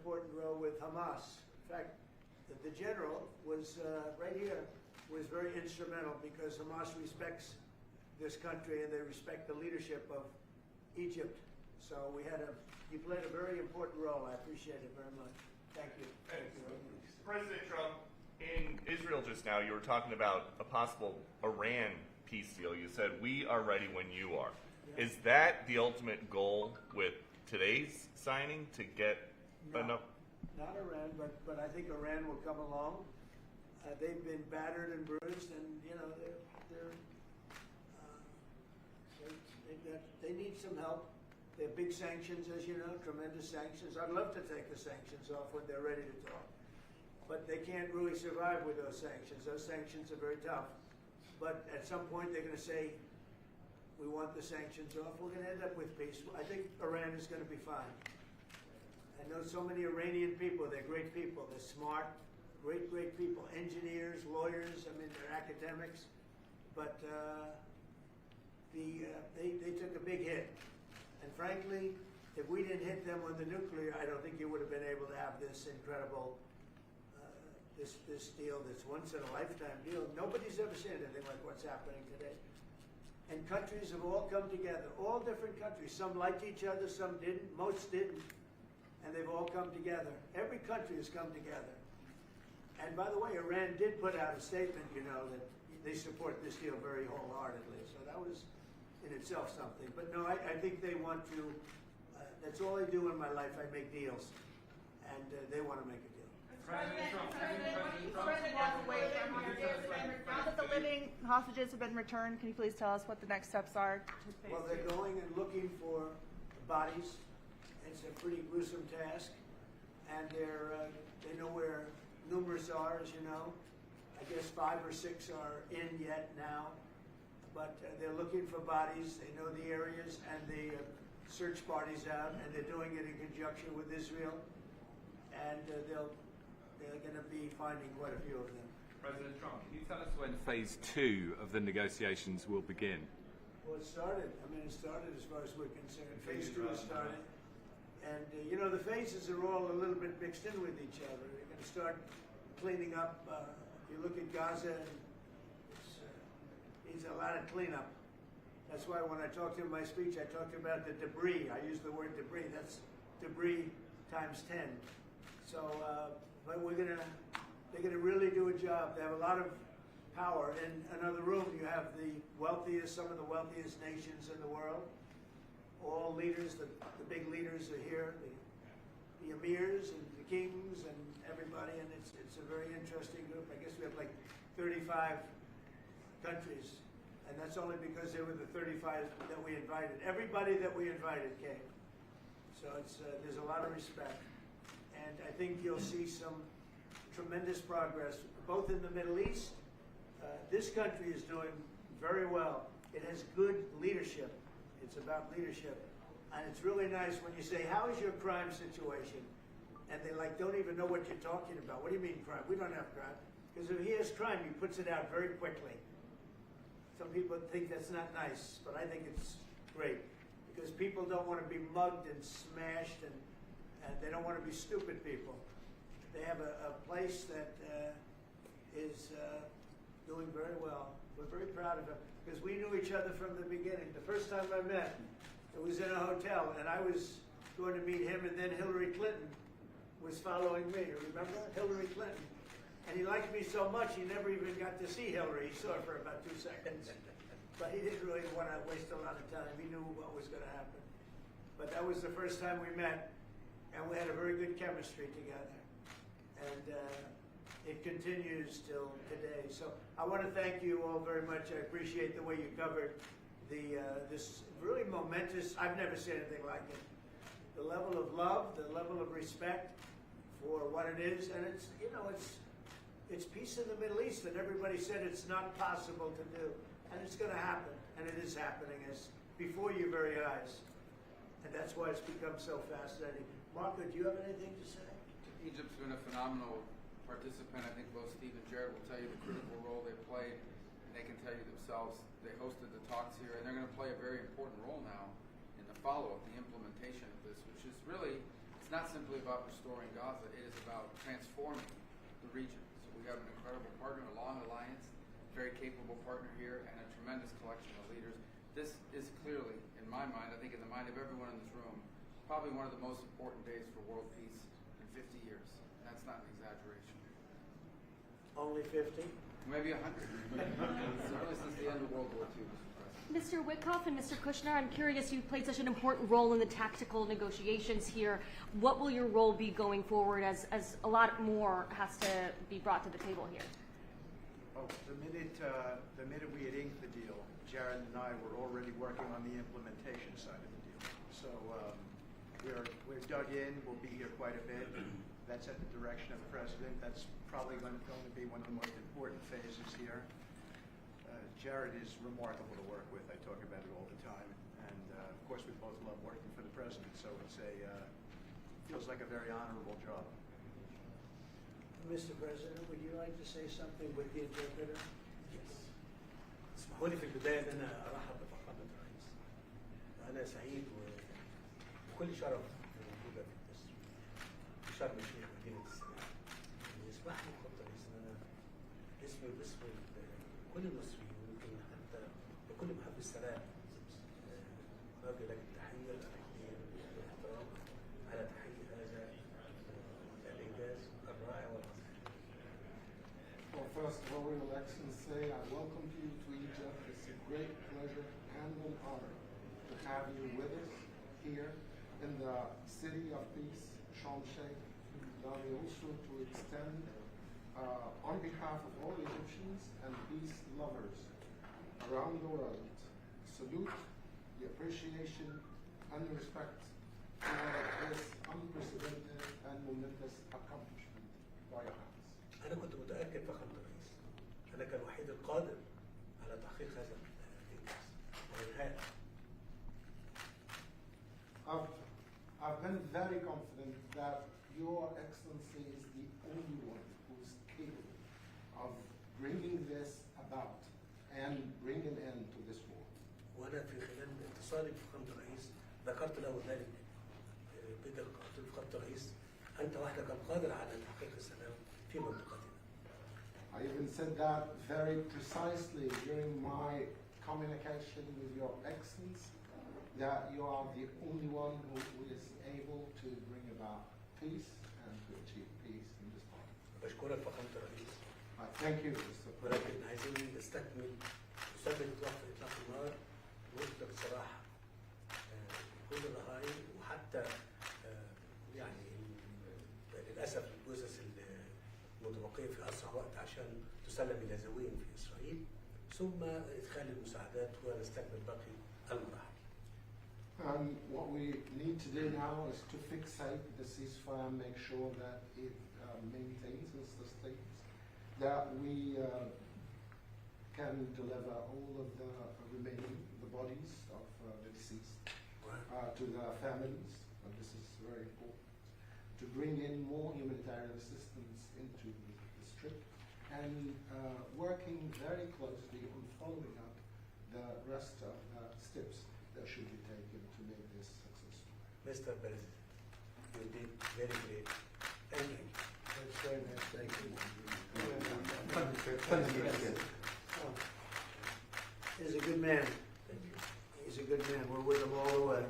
important role with Hamas. In fact, the general was right here, was very instrumental because Hamas respects this country and they respect the leadership of Egypt. So he played a very important role. I appreciate it very much. Thank you. Thank you. President Trump, in Israel just now, you were talking about a possible Iran peace deal. You said, we are ready when you are. Yeah. Is that the ultimate goal with today's signing, to get enough? Not Iran, but I think Iran will come along. They've been battered and bruised, and they need some help. They have big sanctions, as you know, tremendous sanctions. I'd love to take the sanctions off when they're ready to talk, but they can't really survive with those sanctions. Those sanctions are very tough. But at some point, they're going to say, we want the sanctions off. We're going to end up with peace. I think Iran is going to be fine. I know so many Iranian people. They're great people. They're smart, great people. Engineers, lawyers. I mean, they're academics. But they took a big hit. And frankly, if we didn't hit them with the nuclear, I don't think you would have been able to have this incredible, this deal, this once-in-a-lifetime deal. Nobody's ever seen anything like what's happening today. And countries have all come together, all different countries. Some liked each other, some didn't, most didn't. And they've all come together. Every country has come together. And by the way, Iran did put out a statement, that they support this deal very wholeheartedly. So that was in itself something. But no, I think they want to, that's all I do in my life. I make deals. And they want to make a deal. Now that the living hostages have been returned, can you please tell us what the next steps are to phase Well, they're two? going and looking for bodies. It's a pretty gruesome task, and they know where numerous are, as you know. I guess 5 or 6 are in yet now, but they're looking for bodies. They know the areas, and they search parties out, and they're doing it in conjunction with Israel, and they're going to be finding quite a few of them. President Trump, can you tell us when phase 2 of the negotiations will begin? Well, it started. I mean, it started as far as we're concerned. Phase 2 has started. And, the phases are all a little bit mixed in with each other. They're going to start cleaning up. If you look at Gaza, it needs a lot of cleanup. That's why when I talked in my speech, I talked about the debris. I used the word debris. That's debris times 10. So, but they're going to really do a job. They have a lot of power. In another room, you have some of the wealthiest nations in the world. All leaders, the big leaders are here, the emirs and the kings and everybody, and it's a very interesting group. I guess we have like 35 countries, and that's only because they were the 35 that we invited. Everybody that we invited came. So there's a lot of respect. And I think you'll see some tremendous progress, both in the Middle East. This country is doing very well. It has good leadership. It's about leadership. And it's really nice when you say, how is your crime situation? And they don't even know what you're talking about. What do you mean crime? We don't have crime. Because if he has crime, he puts it out very quickly. Some people think that's not nice, but I think it's great. Because people don't want to be mugged and smashed, and they don't want to be stupid people. They have a place that is doing very well. We're very proud of him. Because we knew each other from the beginning. The first time I met, it was in a hotel, and I was going to meet him, and then Hillary Clinton was following me. Remember? Hillary Clinton. And he liked me so much, he never even got to see Hillary. He saw her for about 2 seconds. But he didn't really want to waste a lot of time. He knew what was going to happen. But that was the first time we met, and we had a very good chemistry together. And it continues till today. So I want to thank you all very much. I appreciate the way you covered this really momentous, I've never seen anything like it. The level of love, the level of respect for what it is, and it's peace in the Middle East, and everybody said it's not possible to do. And it's going to happen, and it is happening before your very eyes. And that's why it's become so fascinating. Marco, do you have anything to say? Egypt's been a phenomenal participant. I think both Steve and Jared will tell you the critical role they played, and they can tell you themselves. They hosted the talks here, and they're going to play a very important role now in the follow-up, the implementation of this, which is really it's not simply about restoring Gaza, it is about transforming the region. So we have an incredible partner, a long alliance, very capable partner here, and a tremendous collection of leaders. This is clearly, in my mind, I think in the mind of everyone in this room, probably one of the most important days for world peace in 50 years. And that's not an exaggeration. Only 50? Maybe 100. Certainly since the end of World War II, Mr. President. Mr. Witkoff and Mr. Kushner, I'm curious, you've played such an important role in the tactical negotiations here. What will your role be going forward as a lot more has to be brought to the table here? Oh, the minute we had inked the deal, Jared and I were already working on the implementation side of the deal. So we're dug in. We'll be here quite a bit. That's at the direction of the president. That's probably going to be one of the most important phases here. Jared is remarkable to work with. I talk about it all the time, and of course we both love working for the president. So it's feels like a very honorable job. Mr. President, would you like to say something with the interpreter? اسمحوا لي في البداية أن أنا أرحب بفخامة الرئيس. أنا سعيد وكل شرف موجودة في مصر. في شرم الشيخ مدينة السلام. يسمح لي فخامة الرئيس أن أنا اسمي واسم كل المصريين ويمكن حتى لكل محب السلام أوجه لك التحية الأخيرة والاحترام على تحية هذا الإنجاز الرائع والعظيم. Well, first of all, Your Excellency, I welcome you to Egypt. It's a great pleasure and an honor to have you with us here in the city of peace, Sharm el-Sheikh. Allow me also to extend, on behalf of all Egyptians and peace lovers around the world, salute, the appreciation, and the respect for this unprecedented and momentous accomplishment by your hands. أنا كنت متأكد فخامة الرئيس أنك الوحيد القادر على تحقيق هذا الإنجاز وإنهائه. I've been very confident that Your Excellency is the only one who is capable of bringing this about and bringing an end to this war. وأنا في خلال اتصالي بفخامة الرئيس ذكرت له ذلك بدل قلت لفخامة الرئيس أنت وحدك القادر على تحقيق السلام في منطقتنا. I even said that very precisely during my communication with Your Excellency, that you are the only one who is able to bring about peace and to achieve peace in this part. بشكرك فخامة الرئيس. I thank you, Mr. President. ولكن عايزين نستكمل نثبت وقت إطلاق النار ونطلق سراح كل الرهائن وحتى يعني للأسف الجثث المتبقية في أسرع وقت عشان تسلم إلى ذويهم في إسرائيل ثم إدخال المساعدات ونستكمل باقي المراحل. And what we need to do now is to fixate the ceasefire and make sure that it maintains and sustains, that we can deliver all of the remaining, the bodies of the deceased to the families, and this is very important, to bring in more humanitarian assistance into the strip, and working very closely on following up the rest of the steps that should be taken to make this successful. Mr. President, you did very great. Thank you. That's very nice. Thank you. He's a good man. He's a good man. We're with him all the way.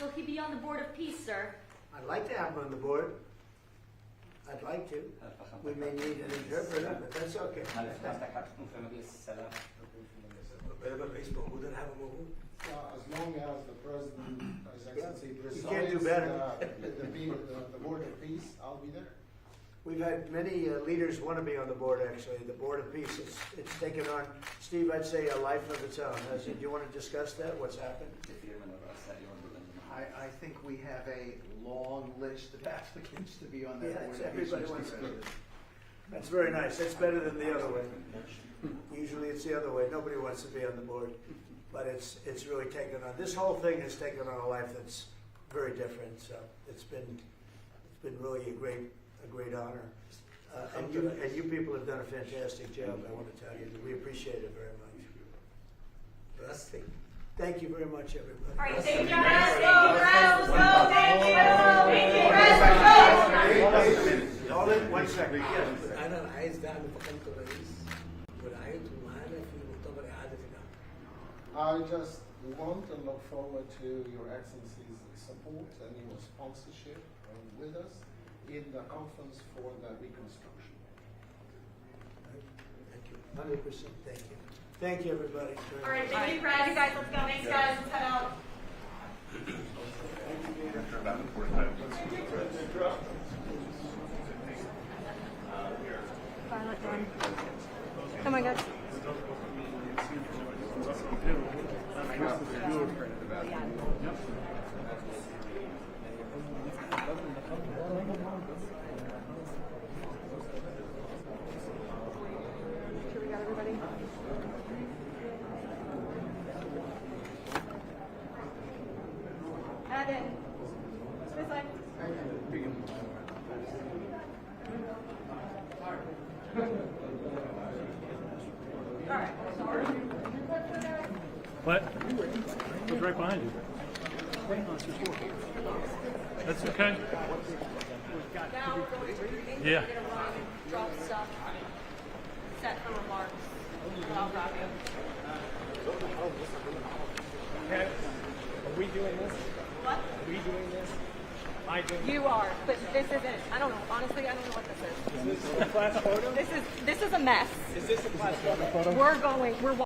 Will he be on the Board of Peace, sir? I'd like to have him on the board. I'd like to. We may need an interpreter, but that's okay. غالبا الرئيس موجود أنا هبقى موجود. As long as the President, His Excellency, You can't do presides better. the Board of Peace, I'll be there. We've had many leaders want to be on the board, actually. The Board of Peace, it's taken on, Steve, I'd say a life of its own. Do you want to discuss that, what's happened? I think we have a long list of applicants to be on that board. Yes, everybody wants to. That's very nice. That's better than the other way. Usually it's the other way. Nobody wants to be on the board. But it's really taken on, this whole thing has taken on a life that's very different. So it's been really a great honor. And you people have done a fantastic job. I want to tell you that we appreciate it very much. Last thing, Thank you very much, everybody. All right, thank you guys. Thank you, Brad. Let's go. Thank you. Thank you, Brad. Hold it 1 second. أنا عايز دعم فخامة الرئيس ورعايته معانا في مؤتمر إعادة العمل. I just want and look forward to Your Excellency's support and your sponsorship with us in the conference for the reconstruction. Thank you. 100%. Thank you. Thank you, everybody. All right, thank you, Brad. You guys, let's go. Thanks, guys. Let's head out. About the 45. Violet done. Come on, guys. Sure we got everybody? Add in. This way. All right. What? Who's right behind you? That's okay. Now we're going to reading. Yeah. We're going to run, drop stuff, set for remarks. I'll wrap you. Okay. Are we doing this? What? Are we doing this? Am I doing You are, but this isn't. I don't know. Honestly, I don't know what this is. this? Is this a class photo? This is a mess. Is this a class photo? We're